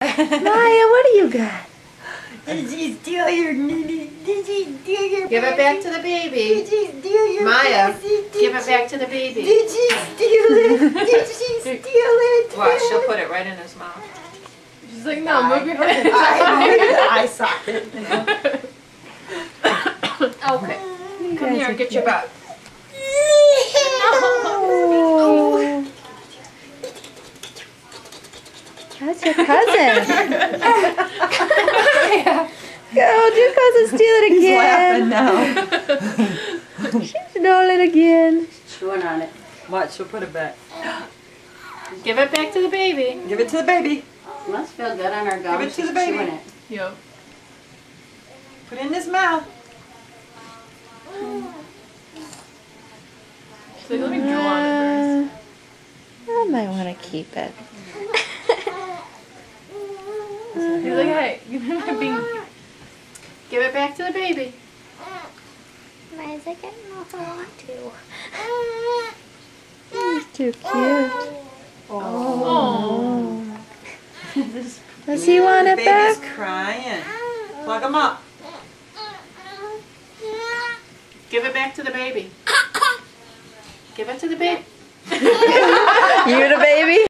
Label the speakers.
Speaker 1: Maya, what do you got?
Speaker 2: Did she steal your
Speaker 3: Give it back to the baby.
Speaker 2: Did she steal your
Speaker 3: Maya,
Speaker 2: pussy?
Speaker 3: give it back to the baby.
Speaker 2: Did she steal it? Did she steal it?
Speaker 3: Watch, she'll put it right in his mouth.
Speaker 4: She's like, no, move your head.
Speaker 2: I saw it.
Speaker 3: Okay. Come here and get your butt.
Speaker 1: Oh. That's your cousin. Oh, your cousin steal it
Speaker 2: He's
Speaker 1: again.
Speaker 2: laughing now.
Speaker 1: She stole it again.
Speaker 2: Chewing on it. Watch, she'll put it back.
Speaker 3: Give it back to the baby.
Speaker 2: Give it to the baby.
Speaker 5: Must feel good on her gums.
Speaker 2: Give it to
Speaker 5: She's
Speaker 2: the baby.
Speaker 5: chewing it.
Speaker 4: Yep.
Speaker 2: Put it in his mouth.
Speaker 4: She's like, let me drool on it first.
Speaker 1: I might want to keep it.
Speaker 4: He's like, hey, give me my binky.
Speaker 3: Give it back to the baby.
Speaker 1: Maya's like, I don't know if I want to. He's too cute.
Speaker 4: Oh.
Speaker 1: Does he want it
Speaker 2: Baby's
Speaker 1: back?
Speaker 2: crying. Plug him up.
Speaker 3: Give it back to the baby. Give it to the baby.
Speaker 1: You the baby?